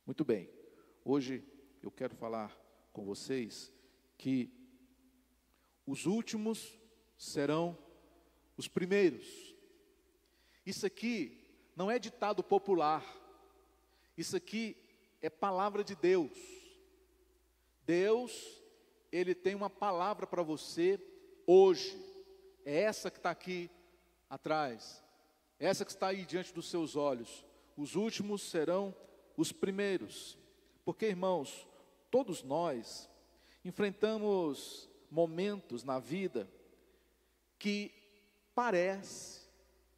Muito bem, hoje eu quero falar com vocês que os últimos serão os primeiros. Isso aqui não é ditado popular, isso aqui é palavra de Deus. Deus, Ele tem uma palavra para você hoje, é essa que está aqui atrás, essa que está aí diante dos seus olhos. Os últimos serão os primeiros, porque, irmãos, todos nós enfrentamos momentos na vida que parece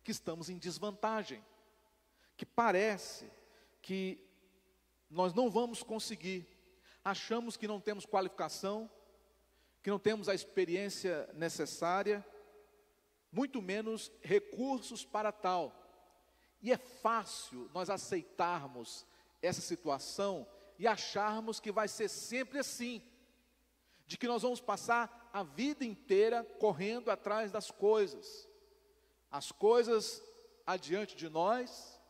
que estamos em desvantagem, que parece que nós não vamos conseguir, achamos que não temos qualificação, que não temos a experiência necessária, muito menos recursos para tal. E é fácil nós aceitarmos essa situação e acharmos que vai ser sempre assim, de que nós vamos passar a vida inteira correndo atrás das coisas, as coisas adiante de nós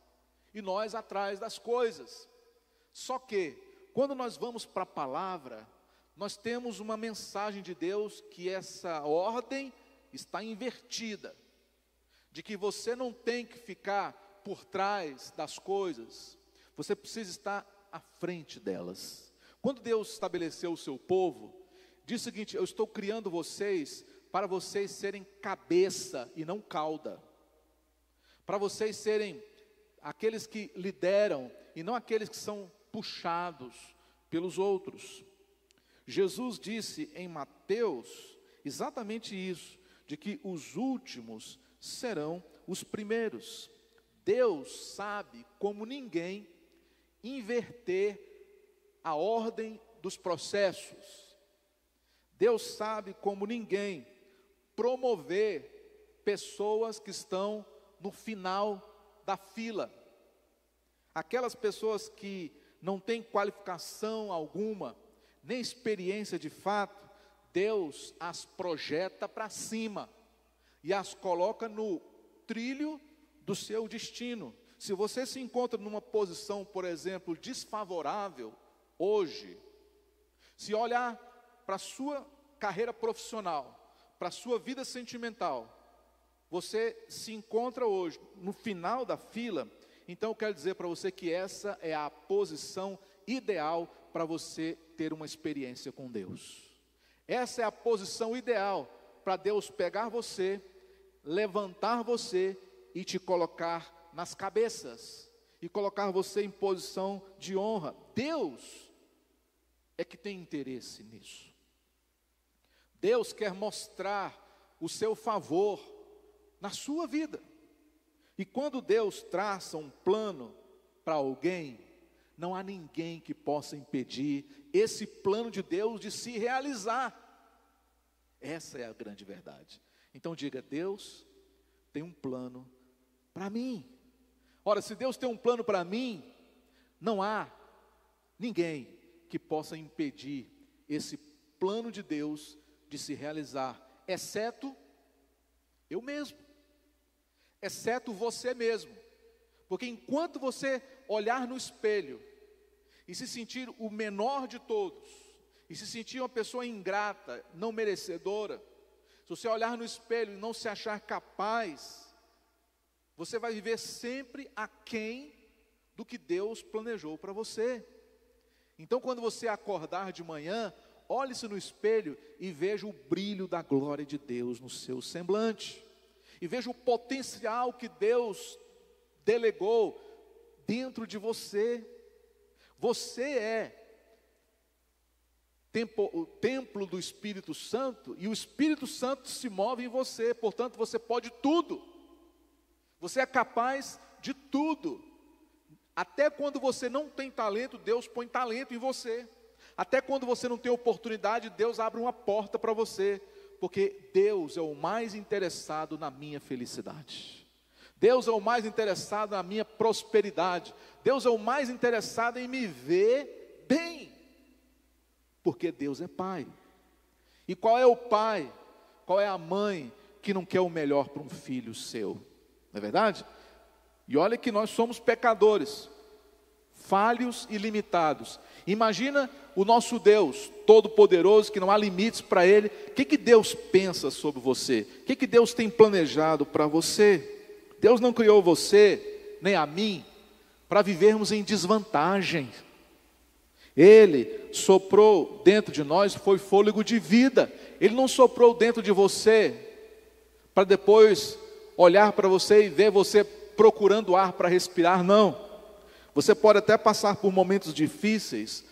e nós atrás das coisas. Só que, quando nós vamos para a palavra, nós temos uma mensagem de Deus que essa ordem está invertida, de que você não tem que ficar por trás das coisas, você precisa estar à frente delas. Quando Deus estabeleceu o seu povo, diz o seguinte: eu estou criando vocês para vocês serem cabeça e não cauda, para vocês serem aqueles que lideram e não aqueles que são puxados pelos outros. Jesus disse em Mateus exatamente isso, de que os últimos serão os primeiros. Deus sabe como ninguém inverter a ordem dos processos. Deus sabe como ninguém promover pessoas que estão no final da fila. Aquelas pessoas que não têm qualificação alguma, nem experiência de fato, Deus as projeta para cima e as coloca no trilho do seu destino. Se você se encontra numa posição, por exemplo, desfavorável hoje, se olhar para a sua carreira profissional, para a sua vida sentimental, você se encontra hoje no final da fila, então eu quero dizer para você que essa é a posição ideal para você ter uma experiência com Deus. Essa é a posição ideal para Deus pegar você, levantar você e te colocar nas cabeças, e colocar você em posição de honra. Deus é que tem interesse nisso. Deus quer mostrar o seu favor na sua vida. E quando Deus traça um plano para alguém, não há ninguém que possa impedir esse plano de Deus de se realizar. Essa é a grande verdade. Então diga: Deus tem um plano para mim. Ora, se Deus tem um plano para mim, não há ninguém que possa impedir esse plano de Deus de se realizar, exceto eu mesmo, exceto você mesmo. Porque enquanto você olhar no espelho e se sentir o menor de todos, e se sentir uma pessoa ingrata, não merecedora, se você olhar no espelho e não se achar capaz, você vai viver sempre aquém do que Deus planejou para você. Então, quando você acordar de manhã, olhe-se no espelho e veja o brilho da glória de Deus no seu semblante, e veja o potencial que Deus delegou dentro de você. Você é o templo do Espírito Santo, e o Espírito Santo se move em você, portanto você pode tudo. Você é capaz de tudo. Até quando você não tem talento, Deus põe talento em você. Até quando você não tem oportunidade, Deus abre uma porta para você. Porque Deus é o mais interessado na minha felicidade. Deus é o mais interessado na minha prosperidade. Deus é o mais interessado em me ver bem. Porque Deus é Pai. E qual é o pai, qual é a mãe que não quer o melhor para um filho seu? Não é verdade? E olha que nós somos pecadores, falhos e limitados. Imagina o nosso Deus todo-poderoso, que não há limites para Ele. O que Deus pensa sobre você? O que Deus tem planejado para você? Deus não criou você, nem a mim, para vivermos em desvantagem. Ele soprou dentro de nós, foi fôlego de vida. Ele não soprou dentro de você, para depois olhar para você e ver você procurando ar para respirar, não. Você pode até passar por momentos difíceis,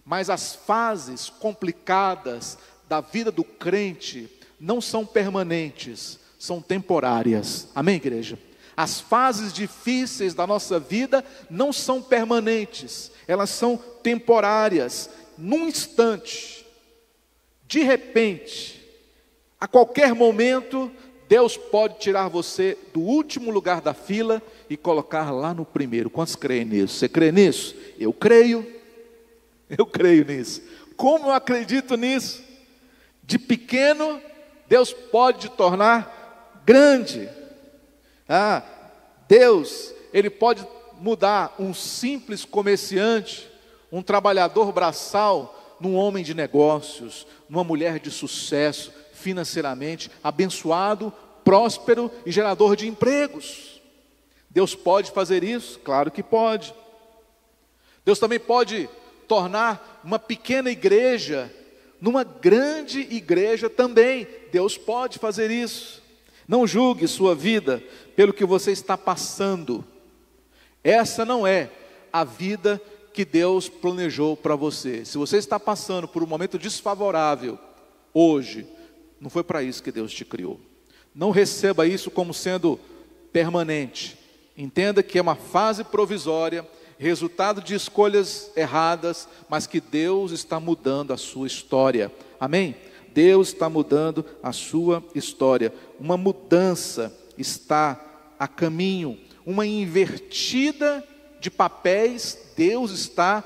mas as fases complicadas da vida do crente não são permanentes, são temporárias. Amém, igreja? As fases difíceis da nossa vida não são permanentes, elas são temporárias. Num instante, de repente, a qualquer momento, Deus pode tirar você do último lugar da fila e colocar lá no primeiro. Quantos creem nisso? Você crê nisso? Eu creio nisso. Como eu acredito nisso? De pequeno, Deus pode te tornar grande. Deus, Ele pode mudar um simples comerciante, um trabalhador braçal, num homem de negócios, numa mulher de sucesso, financeiramente, abençoado, próspero e gerador de empregos. Deus pode fazer isso? Claro que pode. Deus também pode tornar uma pequena igreja numa grande igreja também. Deus pode fazer isso. Não julgue sua vida pelo que você está passando. Essa não é a vida que Deus planejou para você. Se você está passando por um momento desfavorável hoje, não foi para isso que Deus te criou. Não receba isso como sendo permanente. Entenda que é uma fase provisória, resultado de escolhas erradas, mas que Deus está mudando a sua história. Amém? Deus está mudando a sua história. Uma mudança está a caminho. Uma invertida de papéis Deus está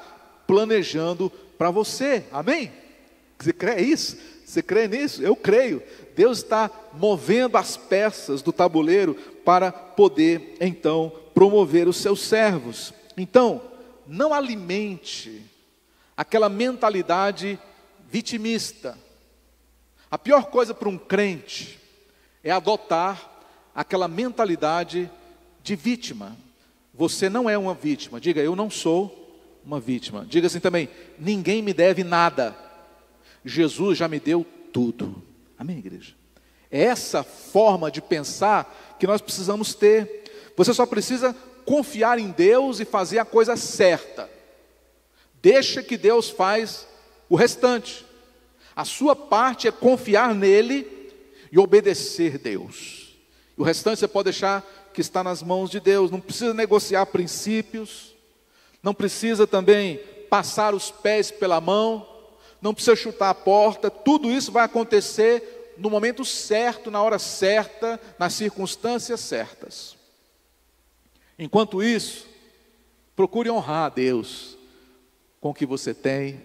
planejando para você. Amém? Você crê isso? Você crê nisso? Eu creio. Deus está movendo as peças do tabuleiro para poder, então, promover os seus servos. Então, não alimente aquela mentalidade vitimista. A pior coisa para um crente é adotar aquela mentalidade de vítima. Você não é uma vítima. Diga, eu não sou uma vítima. Diga assim também, ninguém me deve nada. Jesus já me deu tudo. Amém, igreja? É essa forma de pensar que nós precisamos ter. Você só precisa confiar em Deus e fazer a coisa certa. Deixa que Deus faz o restante. A sua parte é confiar nele e obedecer Deus. O restante você pode deixar que está nas mãos de Deus. Não precisa negociar princípios. Não precisa também passar os pés pela mão. Não precisa chutar a porta. Tudo isso vai acontecer no momento certo, na hora certa, nas circunstâncias certas. Enquanto isso, procure honrar a Deus com o que você tem.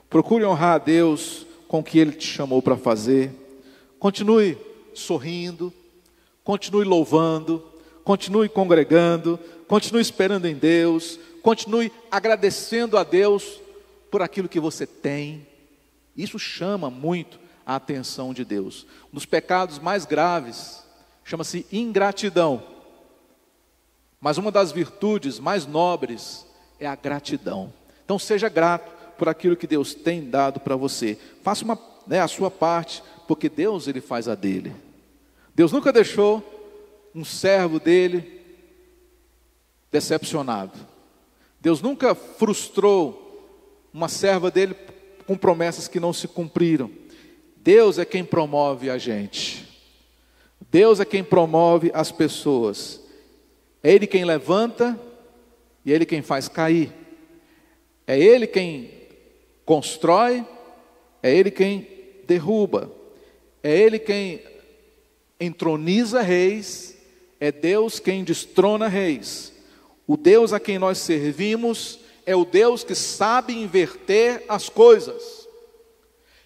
Procure honrar a Deus com o que Ele te chamou para fazer. Continue sorrindo, continue louvando, continue congregando, continue esperando em Deus, continue agradecendo a Deus por aquilo que você tem. Isso chama muito a atenção de Deus. Um dos pecados mais graves chama-se ingratidão. Mas uma das virtudes mais nobres é a gratidão. Então seja grato por aquilo que Deus tem dado para você. Faça a sua parte, porque Deus ele faz a dele. Deus nunca deixou um servo dele decepcionado. Deus nunca frustrou uma serva dele com promessas que não se cumpriram. Deus é quem promove a gente. Deus é quem promove as pessoas. É Ele quem levanta e é Ele quem faz cair. É Ele quem constrói, é Ele quem derruba. É Ele quem entroniza reis, é Deus quem destrona reis. O Deus a quem nós servimos é o Deus que sabe inverter as coisas.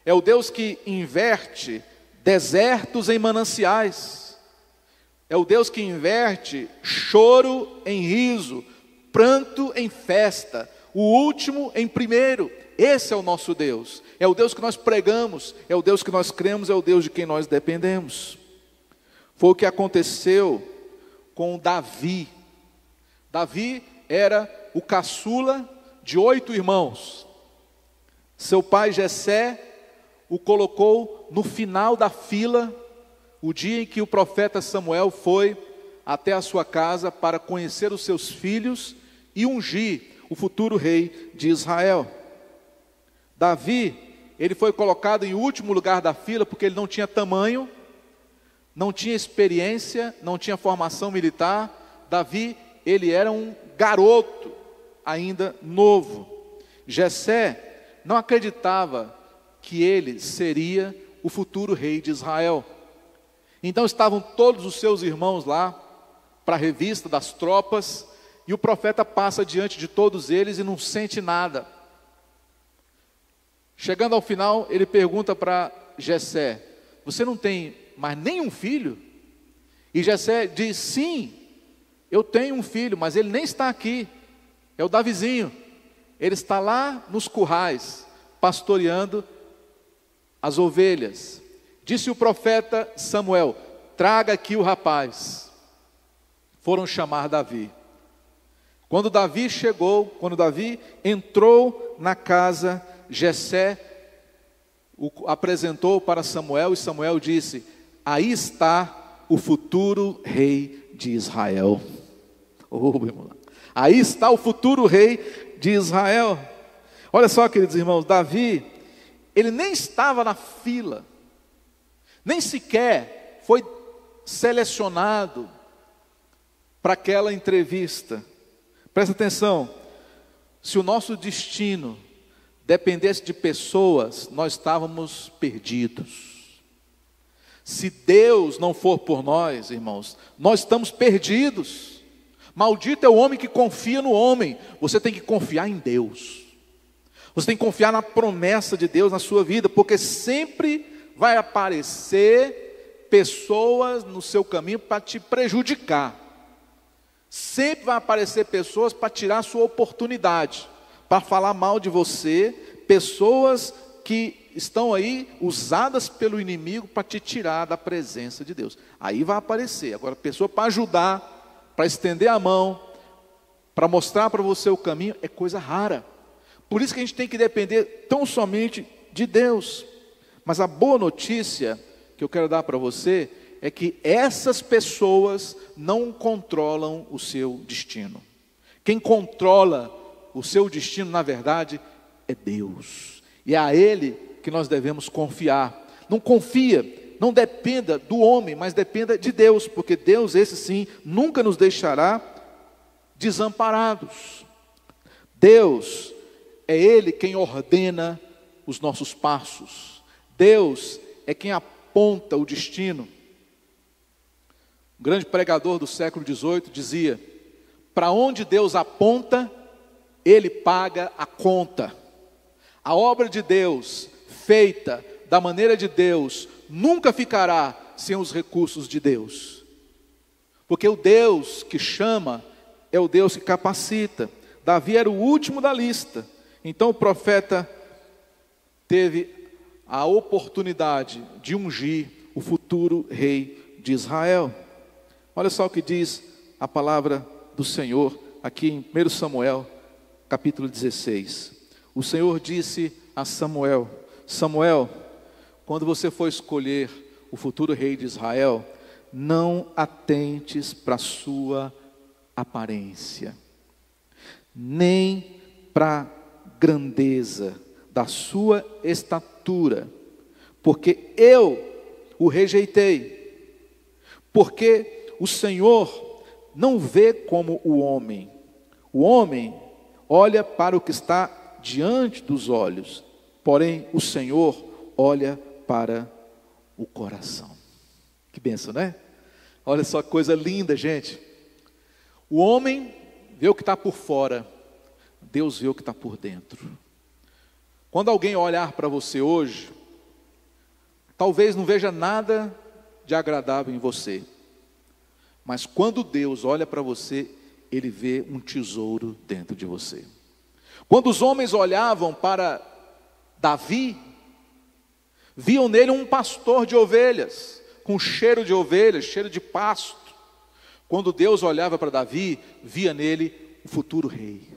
É o Deus que inverte desertos em mananciais. É o Deus que inverte choro em riso, pranto em festa. o último em primeiro. Esse é o nosso Deus, é o Deus que nós pregamos, é o Deus que nós cremos, é o Deus de quem nós dependemos. Foi o que aconteceu com Davi. Davi era o caçula de 8 irmãos. Seu pai Jessé o colocou no final da fila, o dia em que o profeta Samuel foi até a sua casa para conhecer os seus filhos e ungir o futuro rei de Israel. Davi, ele foi colocado em último lugar da fila porque ele não tinha tamanho, não tinha experiência, não tinha formação militar. Davi, ele era um garoto ainda novo. Jessé não acreditava que ele seria o futuro rei de Israel. Então estavam todos os seus irmãos lá para a revista das tropas, e o profeta passa diante de todos eles e não sente nada. Chegando ao final, ele pergunta para Jessé: você não tem mais nenhum filho? E Jessé diz: sim, eu tenho um filho, mas ele nem está aqui, é o Davizinho. Ele está lá nos currais, pastoreando as ovelhas. Disse o profeta Samuel: traga aqui o rapaz. Foram chamar Davi. Quando Davi entrou na casa, Jessé o apresentou para Samuel, e Samuel disse: aí está o futuro rei de Israel. Oh, meu irmão. Aí está o futuro rei de Israel. Olha só, queridos irmãos, Davi, ele nem estava na fila, nem sequer foi selecionado para aquela entrevista. Presta atenção, se o nosso destino dependesse de pessoas, nós estávamos perdidos. Se Deus não for por nós, irmãos, nós estamos perdidos. Maldito é o homem que confia no homem. Você tem que confiar em Deus. Você tem que confiar na promessa de Deus na sua vida, porque sempre vai aparecer pessoas no seu caminho para te prejudicar. Sempre vai aparecer pessoas para tirar a sua oportunidade, para falar mal de você, pessoas que estão aí usadas pelo inimigo para te tirar da presença de Deus. Aí vai aparecer. Agora, pessoa para ajudar, para estender a mão, para mostrar para você o caminho, é coisa rara. Por isso que a gente tem que depender tão somente de Deus. Mas a boa notícia que eu quero dar para você é que essas pessoas não controlam o seu destino. Quem controla o seu destino, na verdade, é Deus. E é a Ele que nós devemos confiar. Não confia, não dependa do homem, mas dependa de Deus, porque Deus, esse sim, nunca nos deixará desamparados. Deus é Ele quem ordena os nossos passos. Deus é quem aponta o destino. Um grande pregador do século XVIII dizia: para onde Deus aponta, Ele paga a conta. A obra de Deus, feita da maneira de Deus, nunca ficará sem os recursos de Deus. Porque o Deus que chama é o Deus que capacita. Davi era o último da lista. Então o profeta teve a oportunidade de ungir o futuro rei de Israel. Olha só o que diz a palavra do Senhor aqui em 1 Samuel, capítulo 16. O Senhor disse a Samuel: Samuel, quando você for escolher o futuro rei de Israel, não atentes para a sua aparência, nem para a grandeza da sua estatura, porque eu o rejeitei. Porque o Senhor não vê como o homem olha para o que está diante dos olhos, porém o Senhor olha para o coração. Que bênção, né? Olha só que coisa linda, gente. O homem vê o que está por fora, Deus vê o que está por dentro. Quando alguém olhar para você hoje, talvez não veja nada de agradável em você, mas quando Deus olha para você, Ele vê um tesouro dentro de você. Quando os homens olhavam para Davi, viam nele um pastor de ovelhas, com cheiro de ovelhas, cheiro de pasto. Quando Deus olhava para Davi, via nele o futuro rei.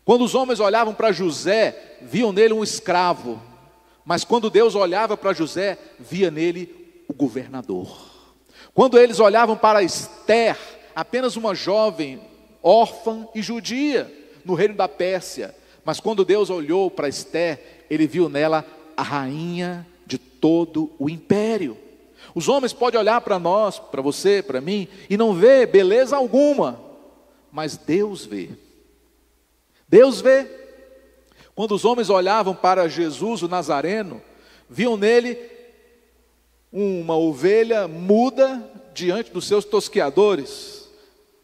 Quando os homens olhavam para José, viam nele um escravo. Mas quando Deus olhava para José, via nele o governador. Quando eles olhavam para Ester, apenas uma jovem, órfã e judia, no reino da Pérsia. Mas quando Deus olhou para Ester, ele viu nela a rainha de todo o império. Os homens podem olhar para nós, para você, para mim, e não ver beleza alguma, mas Deus vê. Deus vê. Quando os homens olhavam para Jesus, o Nazareno, viam nele uma ovelha muda diante dos seus tosqueadores.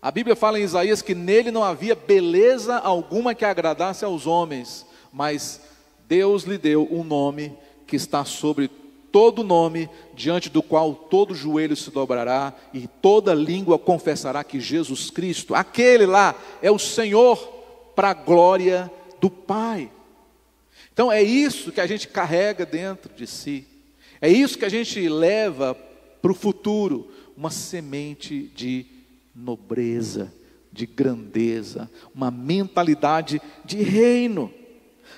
A Bíblia fala em Isaías que nele não havia beleza alguma que agradasse aos homens, mas Deus lhe deu um nome que está sobre todo nome, diante do qual todo joelho se dobrará e toda língua confessará que Jesus Cristo, aquele lá, é o Senhor, para a glória do Pai. Então é isso que a gente carrega dentro de si, é isso que a gente leva para o futuro, uma semente de nobreza, de grandeza, uma mentalidade de reino.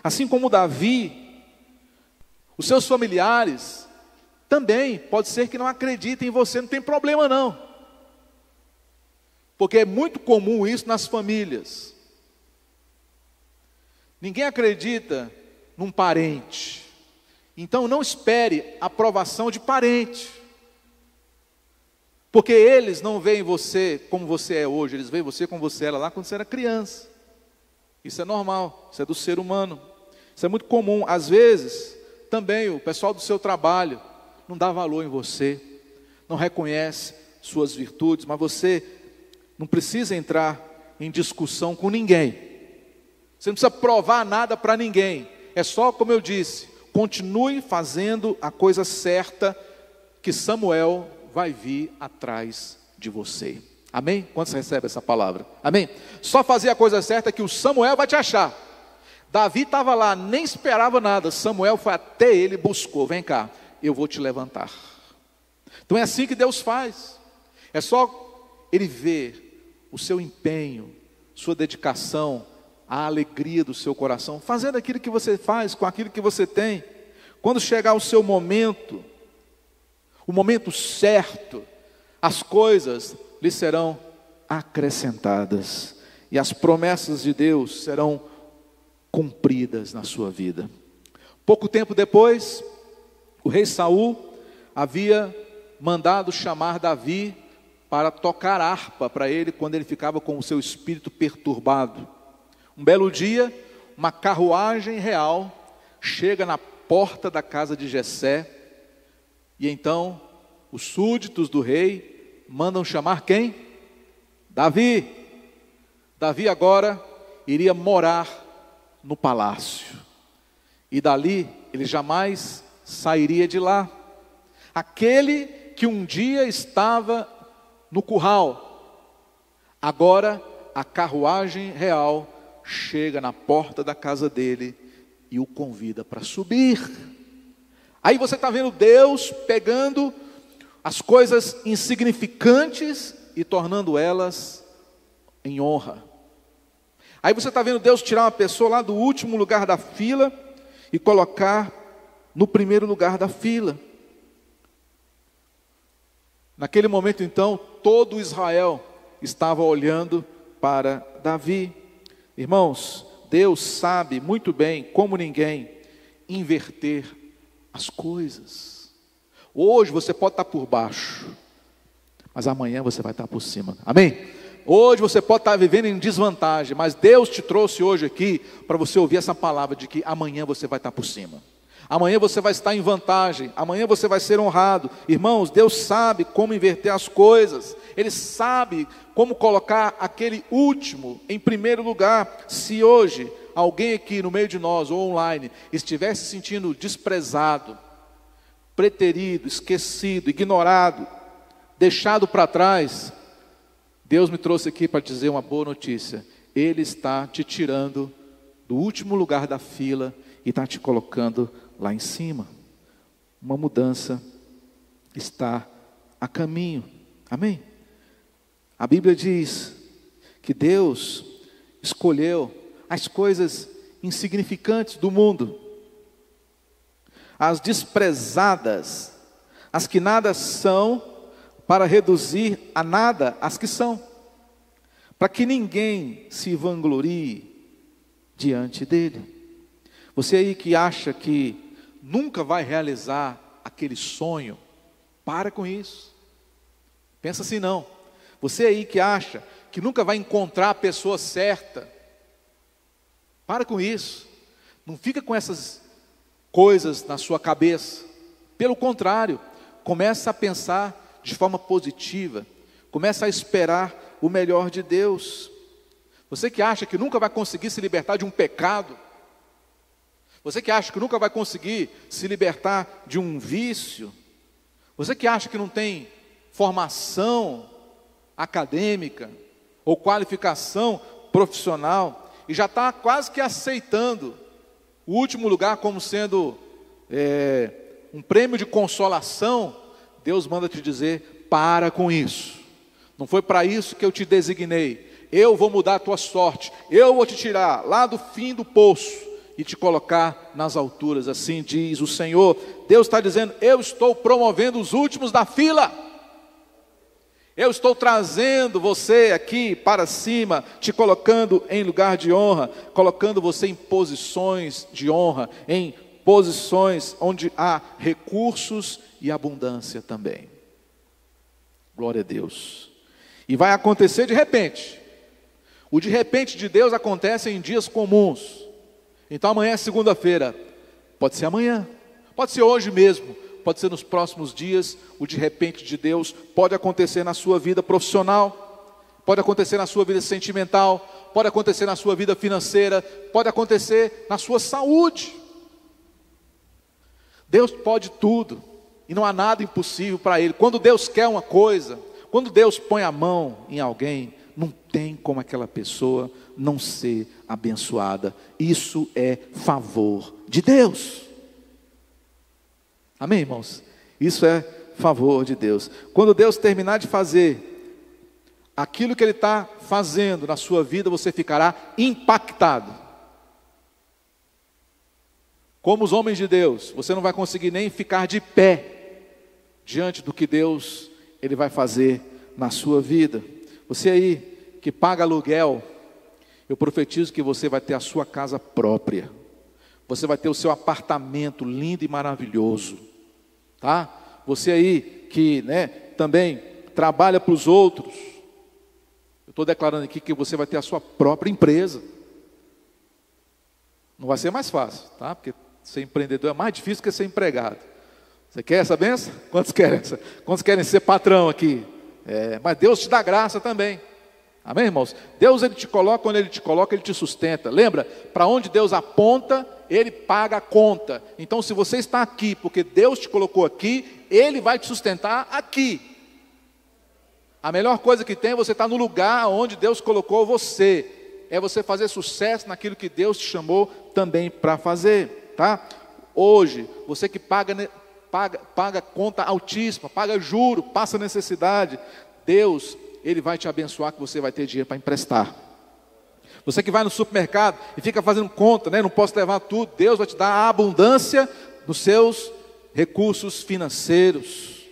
Assim como Davi, os seus familiares também pode ser que não acreditem em você, não tem problema não, porque é muito comum isso nas famílias. Ninguém acredita num parente, então não espere aprovação de parente, porque eles não veem você como você é hoje, eles veem você como você era lá quando você era criança. Isso é normal, isso é do ser humano, isso é muito comum. Às vezes, também o pessoal do seu trabalho não dá valor em você, não reconhece suas virtudes, mas você não precisa entrar em discussão com ninguém, você não precisa provar nada para ninguém, é só, como eu disse, continue fazendo a coisa certa, que Samuel vai vir atrás de você. Amém? Quantos recebem essa palavra? Amém? Só fazer a coisa certa que o Samuel vai te achar. Davi estava lá, nem esperava nada, Samuel foi até ele e buscou, vem cá, eu vou te levantar. Então é assim que Deus faz, é só Ele ver o seu empenho, sua dedicação, a alegria do seu coração, fazendo aquilo que você faz, com aquilo que você tem. Quando chegar o seu momento, o momento certo, as coisas lhe serão acrescentadas, e as promessas de Deus serão cumpridas na sua vida. Pouco tempo depois, o rei Saul havia mandado chamar Davi para tocar harpa para ele, quando ele ficava com o seu espírito perturbado. Um belo dia, uma carruagem real chega na porta da casa de Jessé, e então os súditos do rei mandam chamar quem? Davi. Davi agora iria morar no palácio, e dali ele jamais sairia de lá. Aquele que um dia estava no curral, agora a carruagem real chega na porta da casa dele e o convida para subir. Aí você está vendo Deus pegando as coisas insignificantes e tornando elas em honra. Aí você está vendo Deus tirar uma pessoa lá do último lugar da fila e colocar no primeiro lugar da fila. Naquele momento então, todo Israel estava olhando para Davi. Irmãos, Deus sabe muito bem, como ninguém, inverter as coisas. Hoje você pode estar por baixo, mas amanhã você vai estar por cima. Amém? Hoje você pode estar vivendo em desvantagem, mas Deus te trouxe hoje aqui para você ouvir essa palavra de que amanhã você vai estar por cima. Amanhã você vai estar em vantagem, amanhã você vai ser honrado. Irmãos, Deus sabe como inverter as coisas, Ele sabe como colocar aquele último em primeiro lugar. Se hoje alguém aqui no meio de nós ou online estiver se sentindo desprezado, preterido, esquecido, ignorado, deixado para trás, Deus me trouxe aqui para dizer uma boa notícia: Ele está te tirando do último lugar da fila e está te colocando lá em cima. Uma mudança está a caminho. Amém? A Bíblia diz que Deus escolheu as coisas insignificantes do mundo, as desprezadas, as que nada são, para reduzir a nada as que são, para que ninguém se vanglorie diante dele. Você aí que acha que nunca vai realizar aquele sonho, para com isso. Pensa assim não. Você aí que acha que nunca vai encontrar a pessoa certa, para com isso. Não fica com essas coisas na sua cabeça. Pelo contrário, começa a pensar de forma positiva, começa a esperar o melhor de Deus. Você que acha que nunca vai conseguir se libertar de um pecado, você que acha que nunca vai conseguir se libertar de um vício, você que acha que não tem formação acadêmica ou qualificação profissional e já está quase que aceitando o último lugar como sendo um prêmio de consolação, Deus manda te dizer, para com isso. Não foi para isso que eu te designei. Eu vou mudar a tua sorte. Eu vou te tirar lá do fim do poço e te colocar nas alturas. Assim diz o Senhor. Deus está dizendo, eu estou promovendo os últimos da fila. Eu estou trazendo você aqui para cima, te colocando em lugar de honra, colocando você em posições de honra, em posições onde há recursos e abundância também. Glória a Deus. E vai acontecer de repente. O de repente de Deus acontece em dias comuns. Então amanhã é segunda-feira. Pode ser amanhã, pode ser hoje mesmo, pode ser nos próximos dias. O de repente de Deus pode acontecer na sua vida profissional, pode acontecer na sua vida sentimental, pode acontecer na sua vida financeira, pode acontecer na sua saúde. Deus pode tudo. E não há nada impossível para Ele. Quando Deus quer uma coisa, quando Deus põe a mão em alguém, não tem como aquela pessoa não ser abençoada. Isso é favor de Deus. Amém, irmãos? Isso é favor de Deus. Quando Deus terminar de fazer aquilo que Ele está fazendo na sua vida, você ficará impactado. Como os homens de Deus, você não vai conseguir nem ficar de pé diante do que Deus Ele vai fazer na sua vida. Você aí que paga aluguel, eu profetizo que você vai ter a sua casa própria. Você vai ter o seu apartamento lindo e maravilhoso, tá? Você aí que, também trabalha para os outros, eu estou declarando aqui que você vai ter a sua própria empresa. Não vai ser mais fácil, tá? Porque ser empreendedor é mais difícil que ser empregado. Você quer essa benção? Quantos querem essa? Quantos querem ser patrão aqui? Mas Deus te dá graça também. Amém, irmãos? Deus, Ele te coloca, quando Ele te coloca, Ele te sustenta. Lembra? Para onde Deus aponta, Ele paga a conta. Então, se você está aqui, porque Deus te colocou aqui, Ele vai te sustentar aqui. A melhor coisa que tem é você estar no lugar onde Deus colocou você. É você fazer sucesso naquilo que Deus te chamou também para fazer, tá? Hoje, você que paga conta altíssima, paga juro, passa necessidade, Deus, Ele vai te abençoar, que você vai ter dinheiro para emprestar. Você que vai no supermercado e fica fazendo conta, não posso levar tudo, Deus vai te dar a abundância dos seus recursos financeiros.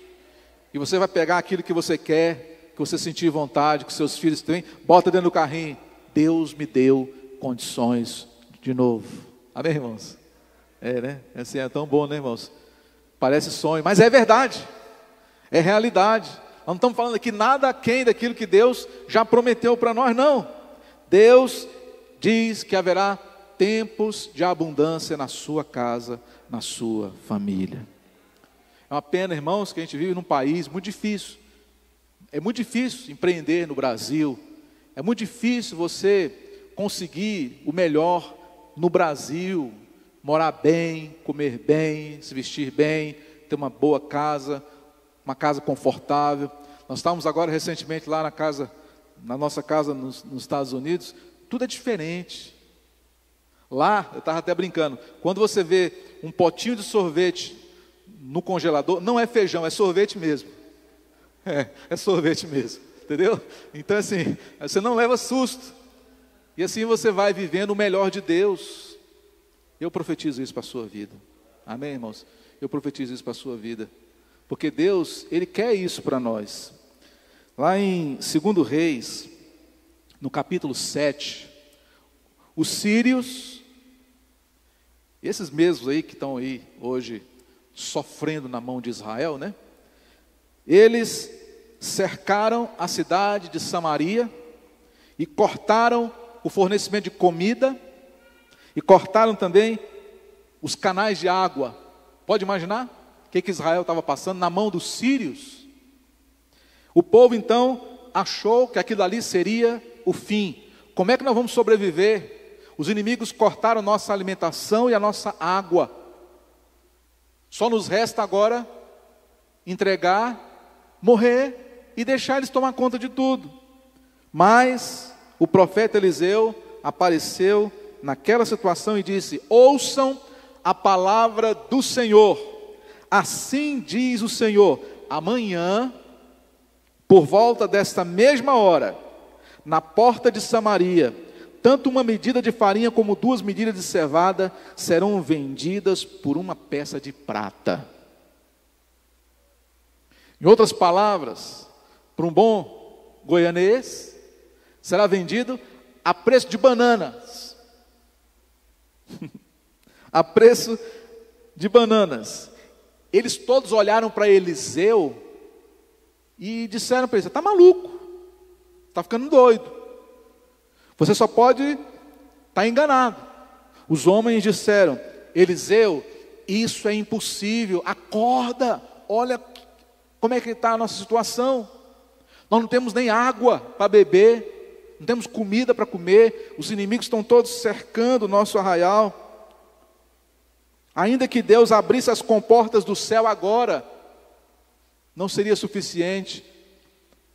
E você vai pegar aquilo que você quer, que você sentir vontade, que seus filhos têm, bota dentro do carrinho. Deus me deu condições de novo. Amém, irmãos? Assim é tão bom, irmãos? Parece sonho, mas é verdade, é realidade. Nós não estamos falando aqui nada aquém daquilo que Deus já prometeu para nós, não. Deus diz que haverá tempos de abundância na sua casa, na sua família. É uma pena, irmãos, que a gente vive num país muito difícil. É muito difícil empreender no Brasil. É muito difícil você conseguir o melhor no Brasil. Morar bem, comer bem, se vestir bem, ter uma boa casa, uma casa confortável. Nós estávamos agora recentemente lá na nossa casa nos Estados Unidos. Tudo é diferente. Lá, eu estava até brincando, quando você vê um potinho de sorvete no congelador, não é feijão, é sorvete mesmo. É sorvete mesmo, entendeu? Então assim, você não leva susto. E assim você vai vivendo o melhor de Deus. Eu profetizo isso para a sua vida. Amém, irmãos? Eu profetizo isso para a sua vida. Porque Deus, Ele quer isso para nós. Lá em 2 Reis, no capítulo 7, os sírios, esses mesmos aí que estão aí hoje sofrendo na mão de Israel, né? Eles cercaram a cidade de Samaria e cortaram o fornecimento de comida e cortaram também os canais de água. Pode imaginar o que Israel estava passando na mão dos sírios? O povo então achou que aquilo ali seria o fim. Como é que nós vamos sobreviver? Os inimigos cortaram nossa alimentação e a nossa água. Só nos resta agora entregar, morrer e deixar eles tomar conta de tudo. Mas o profeta Eliseu apareceu naquela situação e disse: ouçam a palavra do Senhor. Assim diz o Senhor: amanhã, por volta desta mesma hora, na porta de Samaria, tanto uma medida de farinha como 2 medidas de cevada serão vendidas por uma peça de prata. Em outras palavras, para um bom goianês, será vendido a preço de bananas. A preço de bananas. Eles todos olharam para Eliseu e disseram para ele: você está maluco, está ficando doido, você só pode estar enganado. Os homens disseram: Eliseu, isso é impossível, acorda, olha como é que está a nossa situação. Nós não temos nem água para beber, não temos comida para comer, os inimigos estão todos cercando o nosso arraial. Ainda que Deus abrisse as comportas do céu agora, não seria suficiente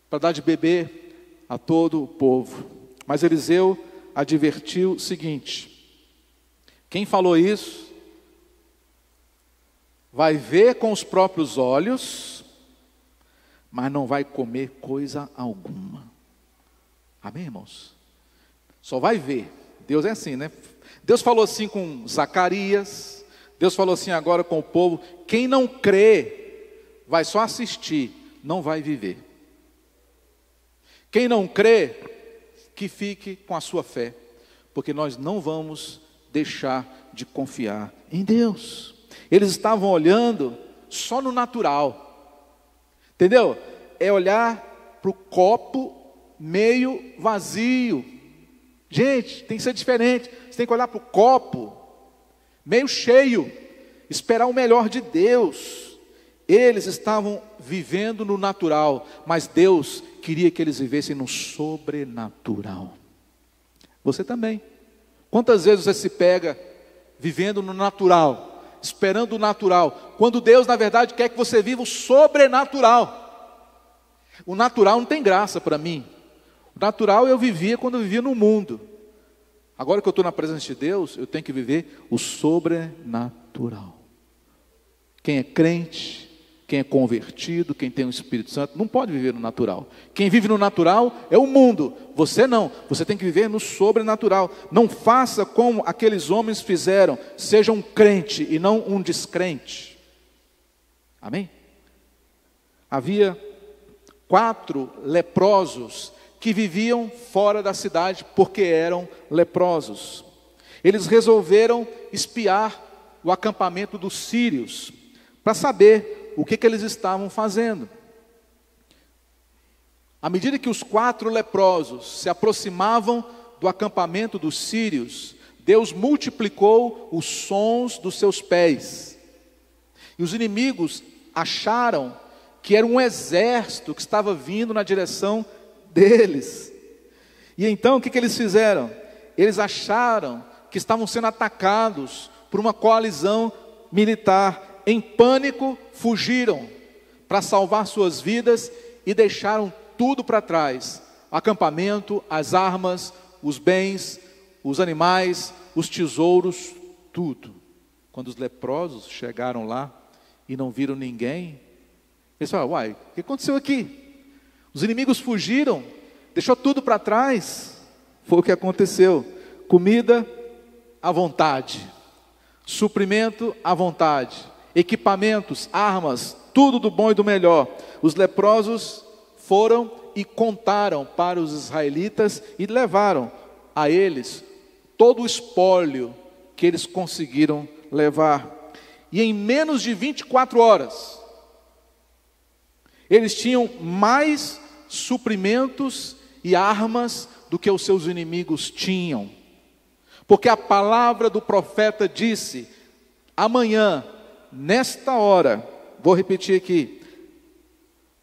para dar de beber a todo o povo. Mas Eliseu advertiu o seguinte: quem falou isso vai ver com os próprios olhos, mas não vai comer coisa alguma. Amém, irmãos? Só vai ver. Deus é assim, né? Deus falou assim com Zacarias, Deus falou assim agora com o povo. Quem não crê vai só assistir, não vai viver. Quem não crê, que fique com a sua fé, porque nós não vamos deixar de confiar em Deus. Eles estavam olhando só no natural, entendeu? É olhar para o copo meio vazio. Gente, tem que ser diferente. Você tem que olhar para o copo meio cheio, esperar o melhor de Deus. Eles estavam vivendo no natural, mas Deus queria que eles vivessem no sobrenatural. Você também. Quantas vezes você se pega vivendo no natural, esperando o natural, quando Deus na verdade quer que você viva o sobrenatural? O natural não tem graça para mim. O natural eu vivia quando eu vivia no mundo. Agora que eu estou na presença de Deus, eu tenho que viver o sobrenatural. Quem é crente, quem é convertido, quem tem o Espírito Santo, não pode viver no natural. Quem vive no natural é o mundo. Você não, você tem que viver no sobrenatural. Não faça como aqueles homens fizeram. Seja um crente e não um descrente. Amém? Havia 4 leprosos que viviam fora da cidade porque eram leprosos. Eles resolveram espiar o acampamento dos sírios para saber o que eles estavam fazendo. À medida que os 4 leprosos se aproximavam do acampamento dos sírios, Deus multiplicou os sons dos seus pés. E os inimigos acharam que era um exército que estava vindo na direção deles. E então o que eles fizeram? Eles acharam que estavam sendo atacados por uma coalizão militar. Em pânico, fugiram para salvar suas vidas e deixaram tudo para trás: o acampamento, as armas, os bens, os animais, os tesouros, tudo. Quando os leprosos chegaram lá e não viram ninguém, eles falaram: uai, o que aconteceu aqui? Os inimigos fugiram, deixou tudo para trás. Foi o que aconteceu. Comida à vontade, suprimento à vontade, equipamentos, armas, tudo do bom e do melhor. Os leprosos foram e contaram para os israelitas e levaram a eles todo o espólio que eles conseguiram levar. E em menos de 24 horas, eles tinham mais suprimentos e armas do que os seus inimigos tinham. Porque a palavra do profeta disse: amanhã, nesta hora, vou repetir aqui,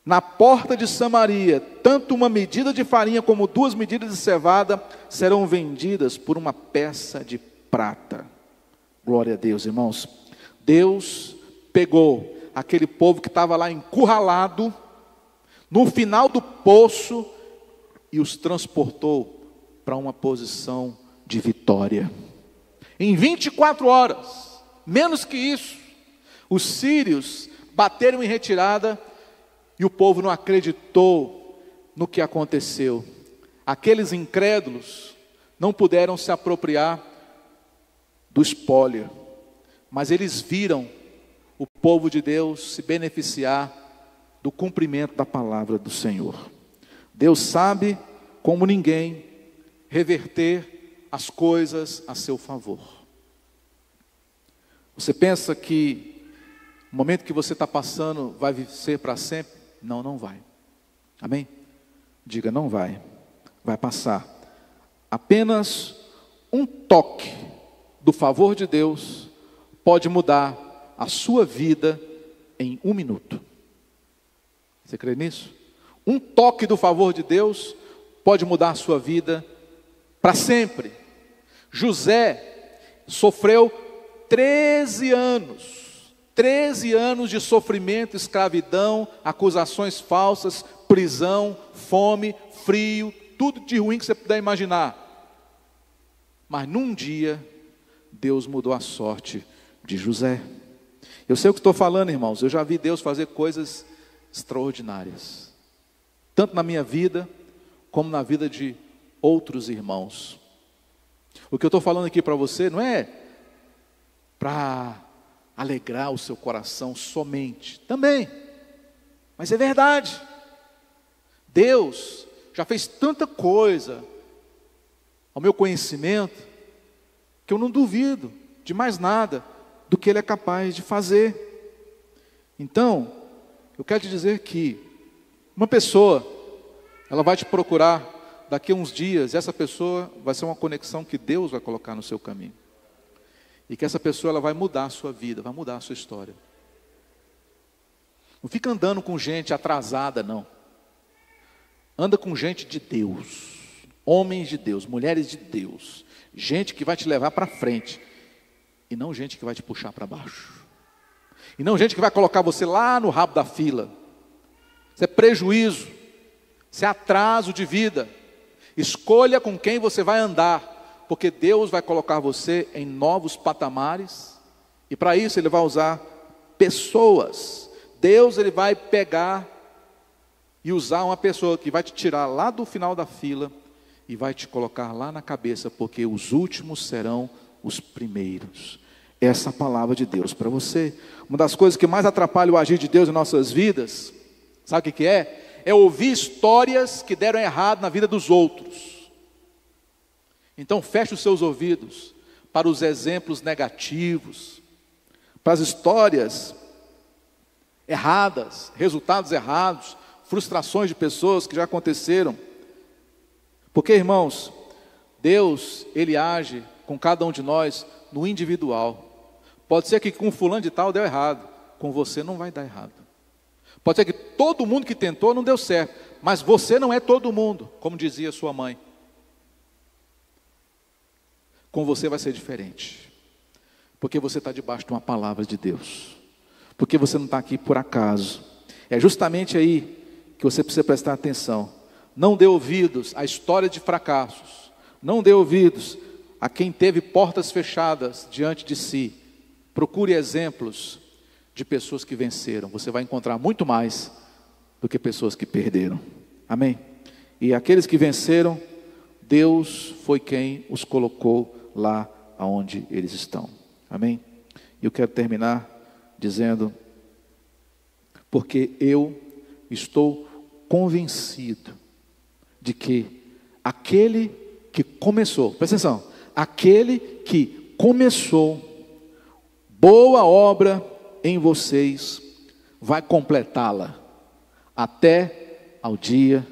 na porta de Samaria, tanto uma medida de farinha como 2 medidas de cevada serão vendidas por uma peça de prata. Glória a Deus, irmãos. Deus pegou aquele povo que estava lá encurralado, no final do poço, e os transportou para uma posição de vitória. Em 24 horas, menos que isso, os sírios bateram em retirada e o povo não acreditou no que aconteceu. Aqueles incrédulos não puderam se apropriar do espólio, mas eles viram o povo de Deus se beneficiar do cumprimento da palavra do Senhor. Deus sabe, como ninguém, reverter as coisas a seu favor. Você pensa que o momento que você está passando vai ser para sempre? Não, não vai. Amém? Diga: não vai. Vai passar. Apenas um toque do favor de Deus pode mudar a sua vida em 1 minuto. Você crê nisso? Um toque do favor de Deus pode mudar a sua vida para sempre. José sofreu 13 anos de sofrimento, escravidão, acusações falsas, prisão, fome, frio, tudo de ruim que você puder imaginar. Mas num dia, Deus mudou a sorte de José. Eu sei o que estou falando, irmãos. Eu já vi Deus fazer coisas extraordinárias, tanto na minha vida, como na vida de outros irmãos. O que eu estou falando aqui para você não é para alegrar o seu coração somente, também, mas é verdade. Deus já fez tanta coisa ao meu conhecimento, que eu não duvido de mais nada do que Ele é capaz de fazer. Então, eu quero te dizer que uma pessoa, ela vai te procurar daqui a uns dias, e essa pessoa vai ser uma conexão que Deus vai colocar no seu caminho. E que essa pessoa, ela vai mudar a sua vida, vai mudar a sua história. Não fica andando com gente atrasada, não. Anda com gente de Deus, homens de Deus, mulheres de Deus, gente que vai te levar para frente, e não gente que vai te puxar para baixo, e não gente que vai colocar você lá no rabo da fila. Isso é prejuízo, isso é atraso de vida. Escolha com quem você vai andar, porque Deus vai colocar você em novos patamares, e para isso Ele vai usar pessoas. Deus, Ele vai pegar e usar uma pessoa que vai te tirar lá do final da fila e vai te colocar lá na cabeça, porque os últimos serão os primeiros. Essa é a palavra de Deus para você. Uma das coisas que mais atrapalha o agir de Deus em nossas vidas, sabe o que é? É ouvir histórias que deram errado na vida dos outros. Então feche os seus ouvidos para os exemplos negativos, para as histórias erradas, resultados errados, frustrações de pessoas que já aconteceram. Porque, irmãos, Deus, Ele age com cada um de nós no individual. Pode ser que com fulano de tal deu errado, com você não vai dar errado. Pode ser que todo mundo que tentou não deu certo, mas você não é todo mundo, como dizia sua mãe. Com você vai ser diferente, porque você está debaixo de uma palavra de Deus, porque você não está aqui por acaso. É justamente aí que você precisa prestar atenção. Não dê ouvidos à história de fracassos, não dê ouvidos a quem teve portas fechadas diante de si, procure exemplos de pessoas que venceram. Você vai encontrar muito mais do que pessoas que perderam. Amém? E aqueles que venceram, Deus foi quem os colocou lá aonde eles estão. Amém? E eu quero terminar dizendo, porque eu estou convencido de que aquele que começou, presta atenção, aquele que começou boa obra em vocês, vai completá-la até ao dia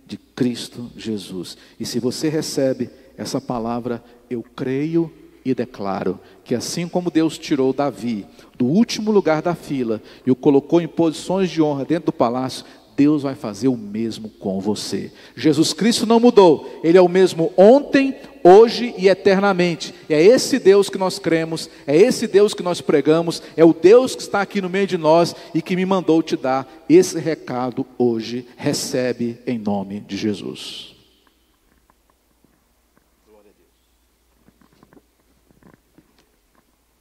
de Cristo Jesus. E se você recebe essa palavra, eu creio e declaro que assim como Deus tirou Davi do último lugar da fila e o colocou em posições de honra dentro do palácio, Deus vai fazer o mesmo com você. Jesus Cristo não mudou, Ele é o mesmo ontem, hoje e eternamente. É esse Deus que nós cremos, é esse Deus que nós pregamos, é o Deus que está aqui no meio de nós e que me mandou te dar esse recado hoje. Recebe em nome de Jesus. Glória a Deus.